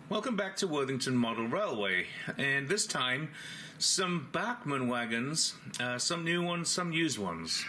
Welcome back to Worthington Model Railway, and this time some Bachmann wagons, some new ones, some used ones.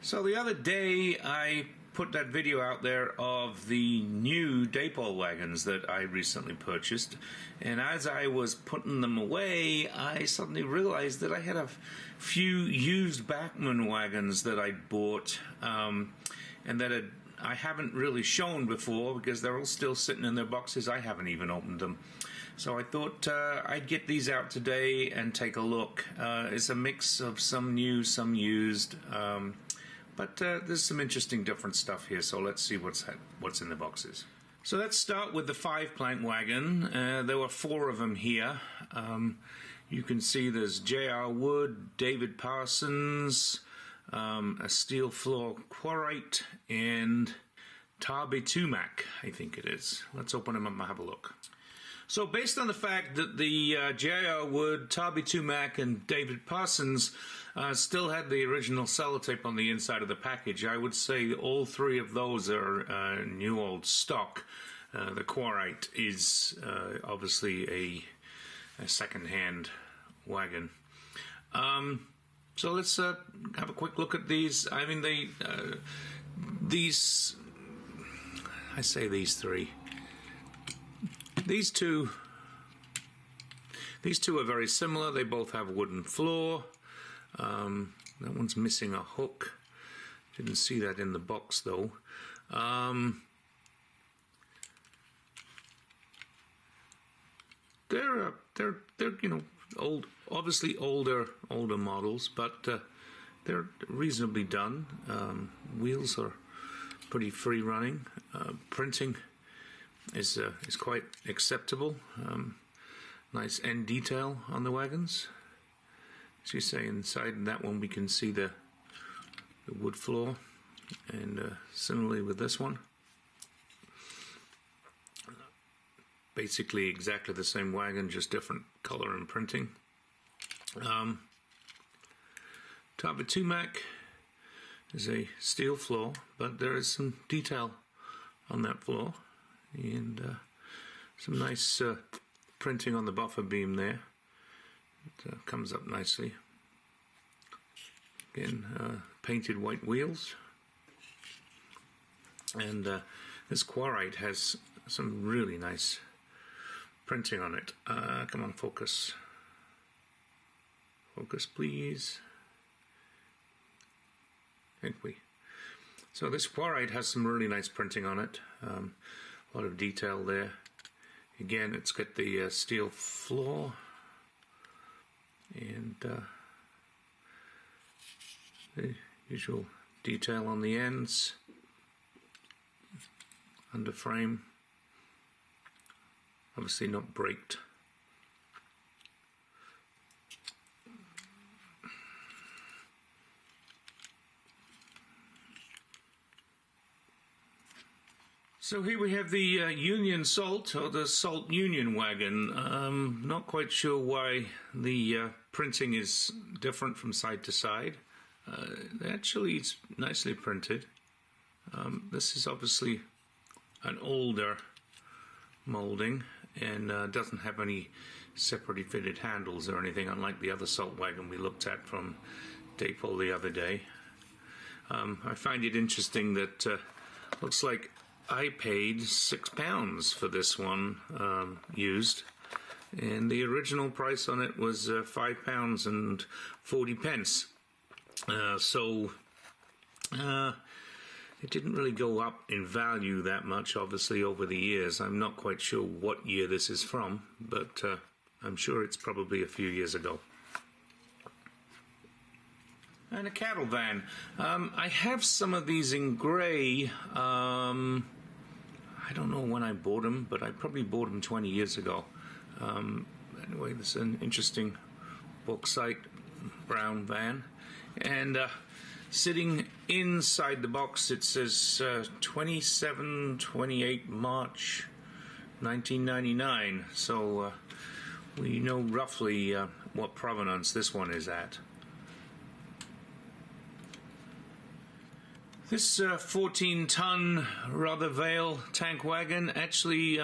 So the other day I put that video out there of the new Cattle Wagons that I recently purchased, and as I was putting them away I suddenly realized that I had a few used Bachmann wagons that I bought and that I haven't really shown before because they're all still sitting in their boxes. I haven't even opened them. So I thought I'd get these out today and take a look. It's a mix of some new, some used. But there's some interesting different stuff here, so let's see what's in the boxes. So let's start with the 5-plank wagon. There were 4 of them here. You can see there's J.R. Wood, David Parsons, a steel floor quarrite, and Tarby Tumac, I think it is. Let's open them up and have a look. So based on the fact that the J.R. Wood, Tarby Tumac, and David Parsons still had the original sellotape on the inside of the package, I would say all 3 of those are new old stock. The quarrite is obviously a second-hand wagon. So let's have a quick look at these. I mean, these 3. These two are very similar. They both have wooden floor. That one's missing a hook. Didn't see that in the box though. They're you know, obviously older models, but they're reasonably done. Wheels are pretty free running. Printing is quite acceptable. Nice end detail on the wagons. As you say, inside that one we can see the wood floor, and similarly with this one. Basically exactly the same wagon, just different color and printing. Tarby Tumac is a steel floor, but there is some detail on that floor, and some nice printing on the buffer beam there. It comes up nicely. Again, painted white wheels, and this quarrite has some really nice printing on it. Come on, focus. Focus, please. Thank we. So this quarrite has some really nice printing on it. A lot of detail there. Again, it's got the steel floor, and the usual detail on the ends, under frame, obviously not braked. So here we have the Union Salt, or the Salt Union wagon. Not quite sure why the printing is different from side to side. Actually, it's nicely printed. This is obviously an older molding, and doesn't have any separately fitted handles or anything, unlike the other Salt wagon we looked at from Dapol the other day. I find it interesting that looks like I paid £6 for this one used, and the original price on it was £5.40. So it didn't really go up in value that much, obviously, over the years. I'm not quite sure what year this is from, but I'm sure it's probably a few years ago. And a cattle van. I have some of these in grey. I don't know when I bought them, but I probably bought them 20 years ago. Anyway, this is an interesting bauxite brown van, and sitting inside the box it says 27-28 March 1999. So we know roughly what provenance this one is at. This 14-ton Rothervale tank wagon, actually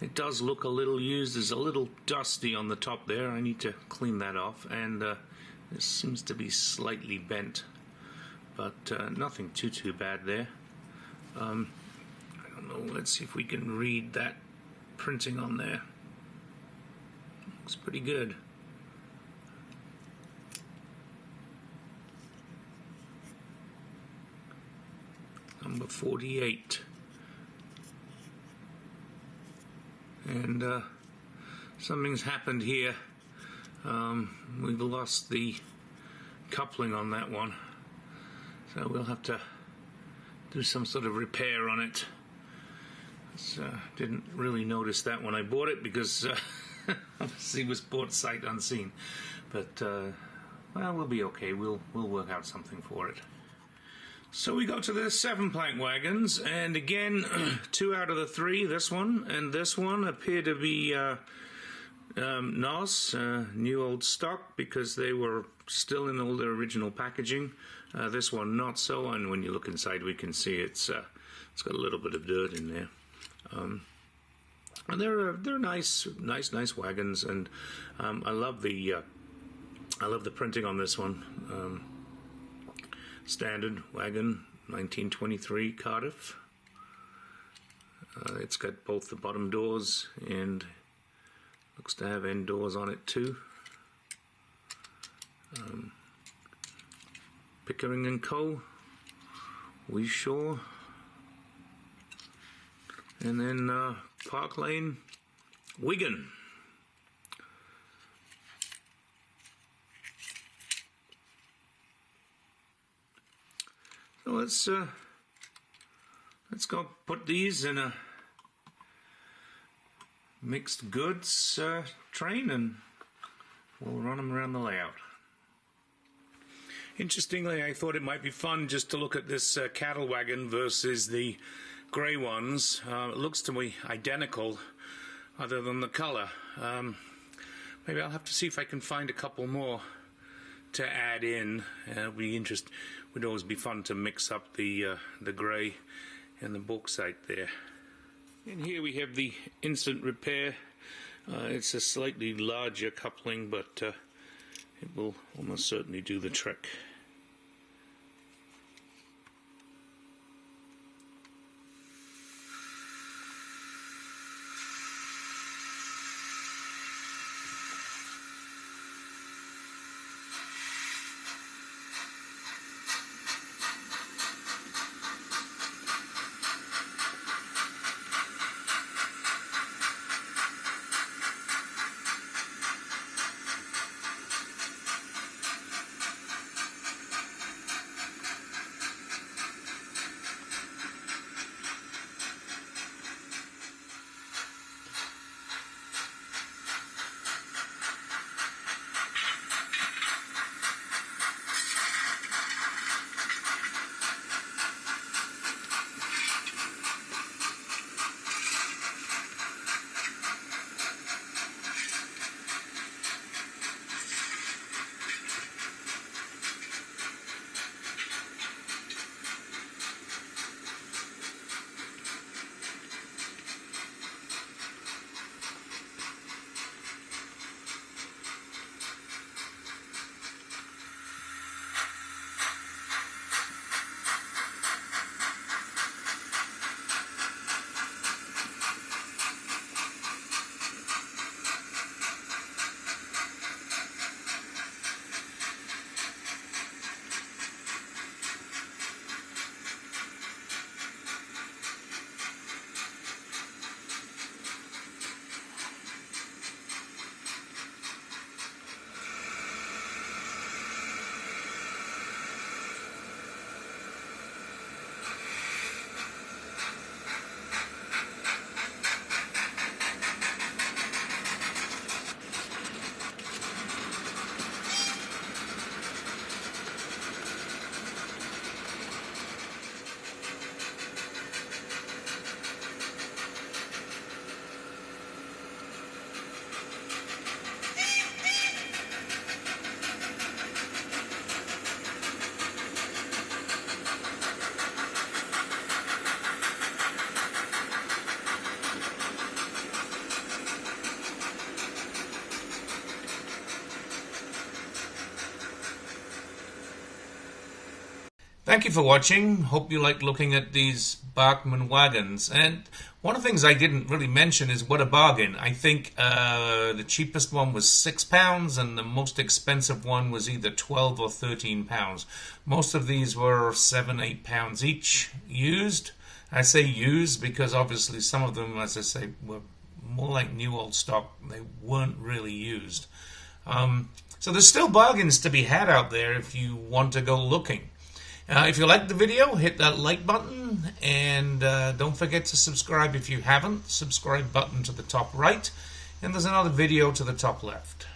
it does look a little used. There's a little dusty on the top there. I need to clean that off, and this seems to be slightly bent, but nothing too bad there. I don't know, let's see if we can read that printing on there. Looks pretty good. Number 48. And something's happened here. We've lost the coupling on that one, so we'll have to do some sort of repair on it. Didn't really notice that when I bought it, because obviously it was bought sight unseen. But well, we'll be okay. We'll work out something for it. So we go to the 7-plank wagons, and again, 2 out of the 3, this one and this one, appear to be NOS, new old stock, because they were still in all their original packaging. This one not so, and when you look inside we can see it's got a little bit of dirt in there. And they're nice wagons, and I love the printing on this one. Standard wagon, 1923 Cardiff. It's got both the bottom doors and looks to have end doors on it too. Pickering and Co. We Shore. And then Park Lane, Wigan. So let's go put these in a mixed goods train, and we'll run them around the layout. Interestingly, I thought it might be fun just to look at this cattle wagon versus the grey ones. It looks to me identical, other than the color. Maybe I'll have to see if I can find a couple more to add in. Would always be fun to mix up the grey and the bauxite there. And here we have the instant repair. It's a slightly larger coupling, but it will almost certainly do the trick. Thank you for watching. Hope you like looking at these Bachmann wagons. And one of the things I didn't really mention is what a bargain. I think the cheapest one was £6 and the most expensive one was either £12 or £13. Most of these were £7, £8 each used. I say used because obviously some of them, as I say, were more like new old stock. They weren't really used. So there's still bargains to be had out there if you want to go looking. If you liked the video, hit that like button, and don't forget to subscribe if you haven't. Subscribe button to the top right, and there's another video to the top left.